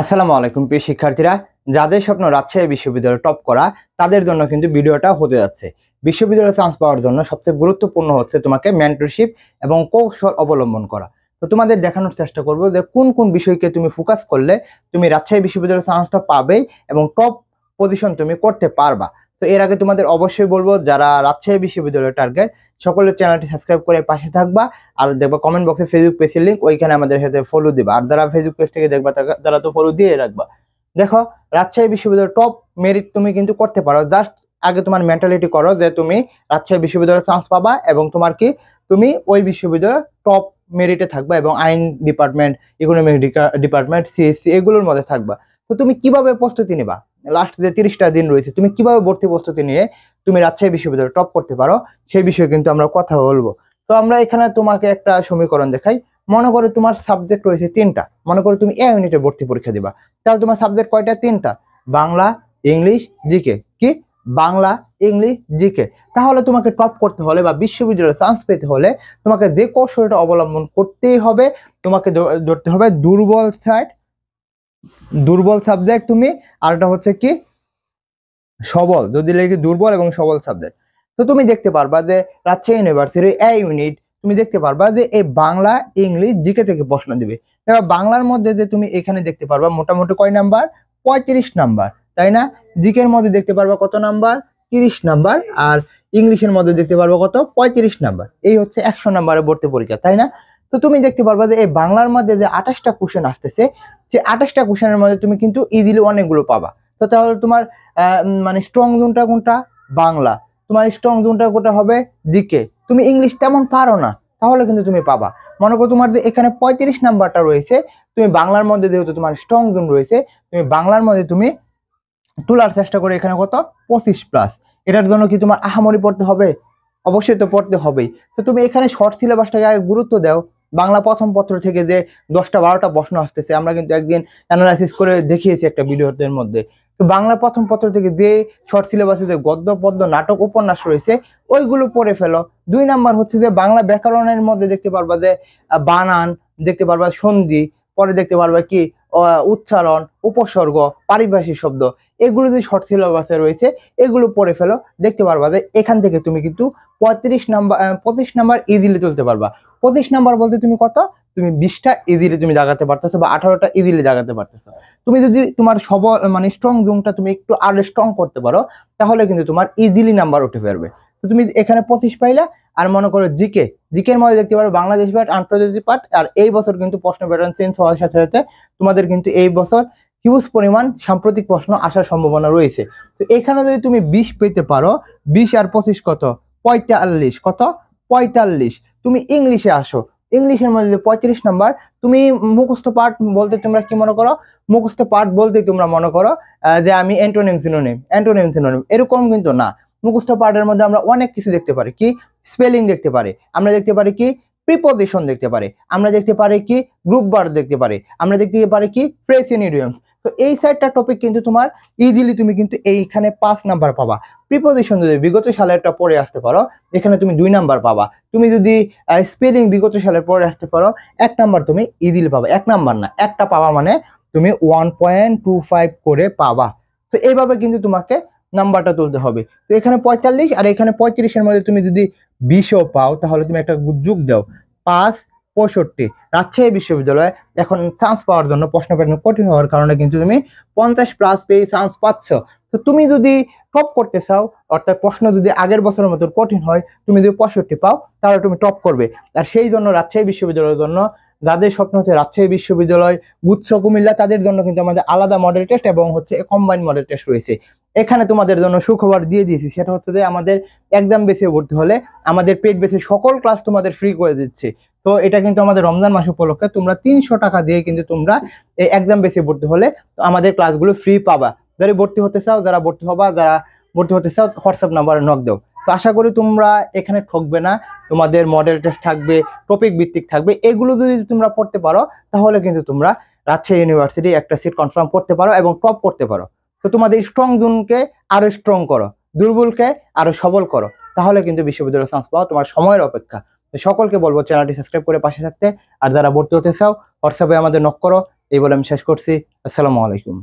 আসসালামু আলাইকুম প্রিয় শিক্ষার্থীরা, যাদের স্বপ্ন রাজশাহী বিশ্ববিদ্যালয়ে টপ করা তাদের জন্য কিন্তু ভিডিওটা হতে যাচ্ছে। বিশ্ববিদ্যালয়ে চান্স পাওয়ার জন্য সবচেয়ে গুরুত্বপূর্ণ হচ্ছে তোমাকে মেন্টরশিপ এবং কৌশল অবলম্বন করা। তো তোমাদের দেখানোর চেষ্টা করব যে কোন কোন বিষয়কে তুমি ফোকাস করলে তুমি রাজশাহী বিশ্ববিদ্যালয়ে চান্সটা পাবেই এবং টপ পজিশন তুমি করতে পারবা। তো এর আগে তোমাদের অবশ্যই বলবো, যারা রাজশাহী বিশ্ববিদ্যালয়ের টার্গেট সকলের চ্যানেলটি সাবস্ক্রাইব করে পাশে থাকবা। আর দেখবা কমেন্ট বক্সে ফেসবুক পেজের লিঙ্ক, ওইখানে আমাদের সাথে ফলো দিবা। আর যারা ফেসবুক পেজ থেকে দেখবা তারা তো ফলো দিয়ে রাখবা। দেখো, রাজশাহী বিশ্ববিদ্যালয়ের টপ মেরিট তুমি কিন্তু করতে পারো। জাস্ট আগে তোমার মেন্টালিটি করো যে তুমি রাজশাহী বিশ্ববিদ্যালয়ে চান্স পাবা এবং তোমার কি তুমি ওই বিশ্ববিদ্যালয়ের টপ মেরিটে থাকবা এবং আইন ডিপার্টমেন্ট, ইকোনমিক ডিপার্টমেন্ট, সিএসসি এগুলোর মধ্যে থাকবা। তো তুমি কিভাবে প্রস্তুতি নিবা, লাস্ট যে 30টা দিন রয়েছে তুমি কিভাবে ভর্তি প্রস্তুতি নিয়ে তুমি রাজশাহী বিশ্ববিদ্যালয়ে টপ করতে পারো সেই বিষয়ে কিন্তু আমরা কথা বলবো। তো আমরা এখানে তোমাকে একটা সমীকরণ দেখাই। মনে করো তোমার সাবজেক্ট রয়েছে 3টা। মনে করো তুমি এ ইউনিটে ভর্তি পরীক্ষা দিবা, তাহলে তোমার সাবজেক্ট কয়টা? 3টা, বাংলা, ইংলিশ, জিকে। কি বাংলা, ইংলিশ, জিকে। তাহলে তোমাকে টপ করতে হলে বা বিশ্ববিদ্যালয়ে চান্স পেতে হলে তোমাকে যে কৌশলটা অবলম্বন করতেই হবে, তোমাকে ধরতে হবে দুর্বল সাবজেক্ট তুমি, আর এটা হচ্ছে কি সবল, যদি লেগে দুর্বল এবং সবল সাবজেক্ট। তো তুমি দেখতে পারবা যে রাজশাহী ইউনিভার্সিটির এ ইউনিট তুমি দেখতে পারবা যে এই বাংলা, ইংলিশ, জিকে থেকে প্রশ্ন দিবে। এবার বাংলার মধ্যে যে তুমি এখানে দেখতে পারবা মোটামুটি কয় নাম্বার? 35 নাম্বার, তাই না? জিকের মধ্যে দেখতে পারবা কত নাম্বার? 30 নাম্বার। আর ইংলিশের মধ্যে দেখতে পারবা কত? 35 নাম্বার। এই হচ্ছে 100 নাম্বারের ভর্তি পরীক্ষা, তাই না? তো তুমি দেখতে পারবা যে এই বাংলার মধ্যে যে 28টা কোশ্চেন আসতেছে, সেই 28টা কোশ্চেনের মধ্যে তুমি কিন্তু ইজিলি অনেকগুলো পাবা। তো তাহলে তোমার মানে স্ট্রং জোনটা কোনটা? বাংলা। তোমার স্ট্রং জোনটা কোনটা হবে? জিকে। তুমি ইংলিশ তেমন পারো না, তাহলে কিন্তু তুমি পাবা। মনে করো তোমার যে এখানে 35 নাম্বারটা রয়েছে, তুমি বাংলার মধ্যে যেহেতু তোমার স্ট্রং জোন রয়েছে, তুমি বাংলার মধ্যে তুমি তোলার চেষ্টা করে এখানে কত? 25+। এটার জন্য কি তোমার আহামরি পড়তে হবে? অবশ্যই তো পড়তে হবেই। তো তুমি এখানে শর্ট সিলেবাসটাকে আগে গুরুত্ব দাও। বাংলা প্রথম পত্র থেকে যে 10টা 12টা প্রশ্ন আসতেছে, আমরা কিন্তু একদিন অ্যানালাইসিস করে দেখিয়েছি একটা ভিডিওর মধ্যে। তো বাংলা প্রথম পত্র থেকে যে শর্ট সিলেবাসে যে গদ্য পদ্য নাটক উপন্যাস রয়েছে ওইগুলো পড়ে ফেলো। 2 নাম্বার হচ্ছে যে বাংলা ব্যাকরণের মধ্যে দেখতে পারবা যে বানান, দেখতে পারবা সন্ধি, পরে দেখতে পারবা কি উচ্চারণ, উপসর্গ, পারিভাষিক শব্দ, এগুলো যে শর্ট সিলেবাসে রয়েছে এগুলো পড়ে ফেলো। দেখতে পারবা যে এখান থেকে তুমি কিন্তু 25 নাম্বার ইজিলি তুলতে পারবা। 25 নাম্বার বলতে তুমি কত? তুমি 20টা ইজিলি তুমি জাগাতে পারতেছো বা 18টা ইজিলি জাগাতে পারতেছো। তুমি যদি তোমার সবল মানে স্ট্রং জোনটা তুমি একটু আরো স্ট্রং করতে পারো, তাহলে কিন্তু তোমার ইজিলি নাম্বার উঠে পারবে। তো তুমি এখানে 25 পাইলা। আর মনে করো জিকে, জিকের মধ্যে দেখতে পারো বাংলাদেশ পার্ট, আন্তর্জাতিক পার্ট। আর এই বছর কিন্তু প্রশ্ন প্যাটার্ন চেঞ্জ হওয়ার সাথে সাথে তোমাদের কিন্তু এই বছর হিউজ পরিমাণ সাম্প্রতিক প্রশ্ন আসার সম্ভাবনা রয়েছে। তো এখানে যদি তুমি 20 পেতে পারো, 20 আর 25 কত? 45। কত? 45। তুমি ইংলিশে আসো, ইংলিশের মধ্যে 35 নাম্বার। তুমি মুখস্থ পাঠ বলতে তোমরা কি মনে করো? মুখস্থ পাঠ বলতে তোমরা মনে করো যে আমি অ্যান্টোনিম সিনোনিম, এরকম কিন্তু না। মুখস্থ পাঠের মধ্যে আমরা অনেক কিছু দেখতে পারি। কি স্পেলিং দেখতে পারি, আমরা দেখতে পারি কি প্রিপজিশন দেখতে পারি, আমরা দেখতে পারি কি গ্রুপ ভার্ব দেখতে পারি, আমরা দেখতে পারি কি ফ্রেজ এন্ড ইডিয়মস। তো এই 4টা টপিক কিন্তু তোমার ইজিলি তুমি কিন্তু এইখানে 5 নাম্বার পাবা। প্রিপজিশন যদি বিগত সালেরটা পড়ে আসতে পারো, এখানে তুমি 2 নাম্বার পাবা। তুমি যদি স্পেলিং বিগত সালের পড়ে আসতে পারো, 1 নাম্বার তুমি ইজিলি পাবা। 1 নাম্বার না, একটা পাবা মানে তুমি 1.25 করে পাবা। তো এইভাবে কিন্তু তোমাকে নাম্বারটা তুলতে হবে। তো এখানে 45 আর এখানে 35-এর মধ্যে তুমি যদি 20ও পাও, তাহলে তুমি একটা যোগ দাও, 5 65। রাজশাহী বিশ্ববিদ্যালয়ে এখন চান্স পাওয়ার জন্য প্রশ্ন প্যাটার্ন কঠিন হওয়ার কারণে কিন্তু তুমি 50+ পেয়ে চান্স পাচ্ছ। তো তুমি যদি টপ করতে চাও, অর্থাৎ প্রশ্ন যদি আগের বছরের মতো কঠিন হয়, তুমি যদি 65 পাও তাহলে তুমি টপ করবে। আর সেই জন্য রাজশাহী বিশ্ববিদ্যালয়ের জন্য যাদের স্বপ্ন হচ্ছে রাজশাহী বিশ্ববিদ্যালয়, গুচ্ছ কুমিল্লা, তাদের জন্য কিন্তু আমাদের আলাদা মডেল টেস্ট এবং হচ্ছে কম্বাইন্ড মডেল টেস্ট রয়েছে। এখানে তোমাদের জন্য সুখবর দিয়ে দিয়েছি, সেটা হচ্ছে যে আমাদের এক্সাম বেসে ভর্তি হলে আমাদের পেড বেসে সকল ক্লাস তোমাদের ফ্রি করে দিচ্ছে। তো এটা কিন্তু আমাদের রমজান মাস উপলক্ষে তোমরা 300 টাকা দিয়ে কিন্তু তোমরা এই এক্সাম বেসে ভর্তি হলে আমাদের ক্লাসগুলো ফ্রি পাবা। যারা ভর্তি হতে চাও, যারা ভর্তি হতে চাও হোয়াটসঅ্যাপ নাম্বারে নক দাও। তো আশা করি তোমরা এখানে ঠকবে না। তোমাদের মডেল টেস্ট থাকবে, টপিক ভিত্তিক থাকবে। এগুলো যদি তোমরা পড়তে পারো তাহলে কিন্তু তোমরা রাজশাহী ইউনিভার্সিটি একটা সিট কনফার্ম করতে পারো এবং টপ করতে পারো। তো তোমাদের স্ট্রং জোনকে আরো স্ট্রং করো, দুর্বলকে আরো সবল করো, তাহলে কিন্তু বিশ্ববিদ্যালয় চান্স পাওয়া তোমার সময়ের অপেক্ষা। সকলকে বলবো চ্যানেলটি সাবস্ক্রাইব করে পাশে থাকতে। আর যারা ভর্তি হতে চাও হোয়াটসঅ্যাপে আমাদের নক করো, এই বলে আমি শেষ করছি। আসসালামু আলাইকুম।